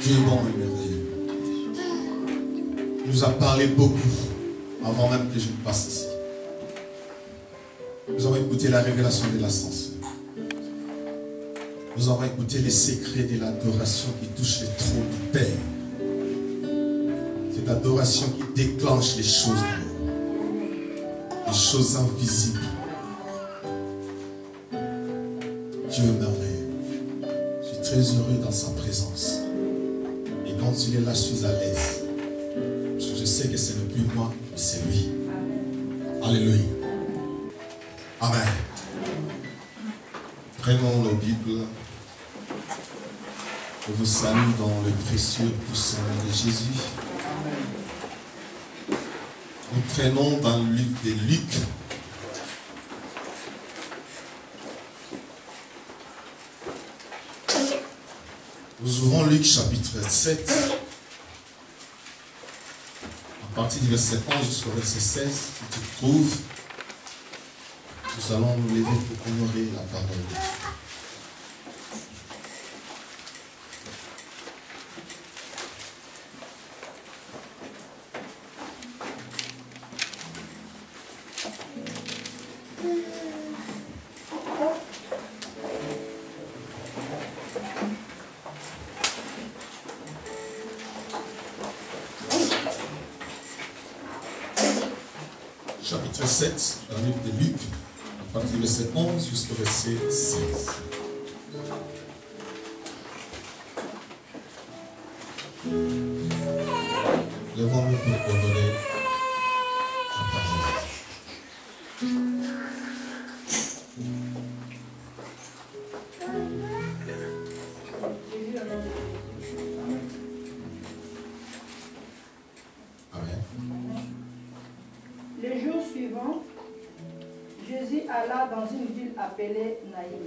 Dieu est bon et merveilleux. Il nous a parlé beaucoup avant même que je ne passe ici. Nous avons écouté la révélation de l'ascension. Nous avons écouté les secrets de l'adoration qui touche le trône du Père. C'est l'adoration qui déclenche les choses invisibles. Dieu est merveilleux. Je suis très heureux dans sa présence. Et quand il est là, je suis à l'aise. Parce que je sais que ce n'est plus moi, mais c'est lui. Alléluia. Amen. Prenons nos Bibles. Je vous salue dans le précieux puissant nom de Jésus. Nous prenons dans le livre de Luc. Nous ouvrons Luc chapitre 7. À partir du verset 11 jusqu'au verset 16, si tu te trouves, nous allons nous lever pour honorer la parole de Dieu. Chapitre 7, dans le livre de Luc, à partir du verset 11 jusqu'au verset 16. Levons-nous pour honorer la parole. Amen. Le jour suivant, Jésus alla dans une ville appelée Naïm.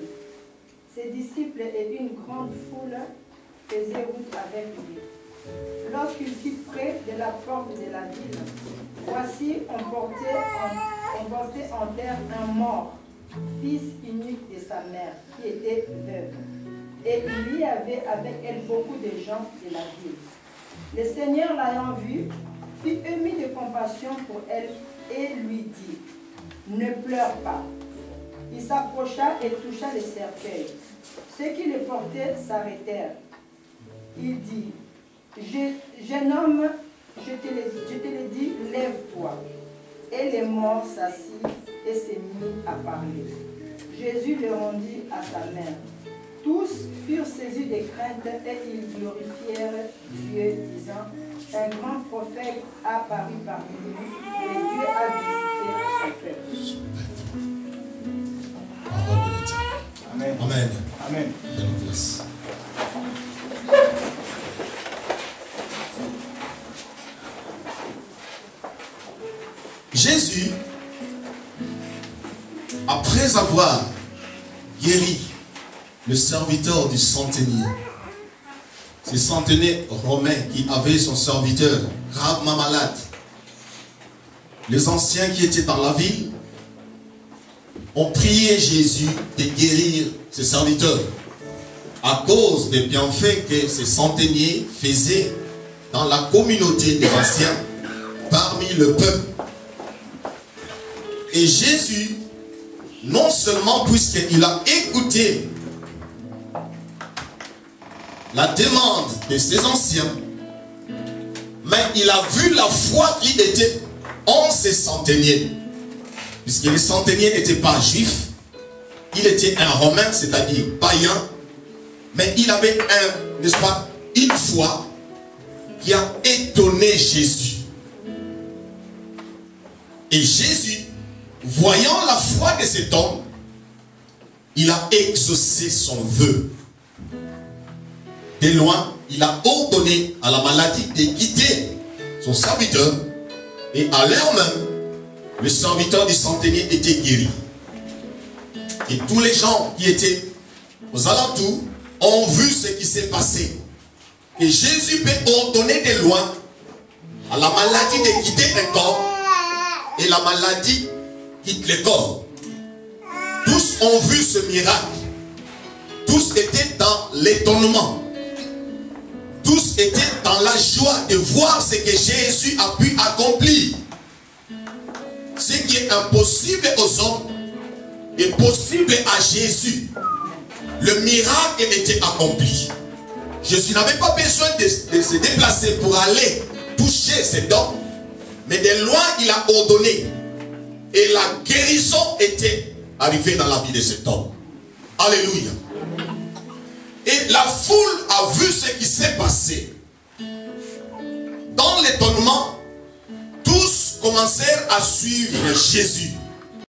Ses disciples et une grande foule faisaient route avec lui. Lorsqu'il fut près de la porte de la ville, voici, on portait en terre un mort, fils unique de sa mère, qui était veuve. Et il y avait avec elle beaucoup de gens de la ville. Le Seigneur, l'ayant vue, fut ému de compassion pour elle et lui dit, « Ne pleure pas. » Il s'approcha et toucha le cercueil. Ceux qui le portaient s'arrêtèrent. Il dit, « Jeune homme, je te le dis, lève-toi. » Et le mort s'assit et se mit à parler. Jésus le rendit à sa mère. Tous furent saisis de crainte et ils glorifièrent Dieu, disant, un grand prophète a paru parmi nous et Dieu a visité son peuple. Parole de Dieu. Amen. Amen. Amen. Prenons place. Jésus, après avoir guéri le serviteur du centenier, ce centenier romain qui avait son serviteur gravement malade, les anciens qui étaient dans la ville ont prié Jésus de guérir ce serviteur à cause des bienfaits que ce centenier faisait dans la communauté des anciens parmi le peuple. Et Jésus, non seulement puisqu'il a écouté la demande de ces anciens, mais il a vu la foi qui était en ces centeniers. Puisque les centeniers n'étaient pas juifs, il était un romain, c'est-à-dire païen, mais il avait n'est-ce pas, une foi qui a étonné Jésus. Et Jésus, voyant la foi de cet homme, il a exaucé son vœu. De loin, il a ordonné à la maladie de quitter son serviteur. Et à l'heure même, le serviteur du centenier était guéri. Et tous les gens qui étaient aux alentours ont vu ce qui s'est passé. Et Jésus peut ordonner de loin à la maladie de quitter un corps. Et la maladie quitte le corps. Tous ont vu ce miracle. Tous étaient dans l'étonnement. tous étaient dans la joie de voir ce que Jésus a pu accomplir. Ce qui est impossible aux hommes est possible à Jésus. Le miracle était accompli. Jésus n'avait pas besoin de se déplacer pour aller toucher cet homme. Mais de loin, il a ordonné. Et la guérison était arrivée dans la vie de cet homme. Alléluia. Et la foule a vu ce qui s'est passé. Dans l'étonnement, tous commencèrent à suivre Jésus.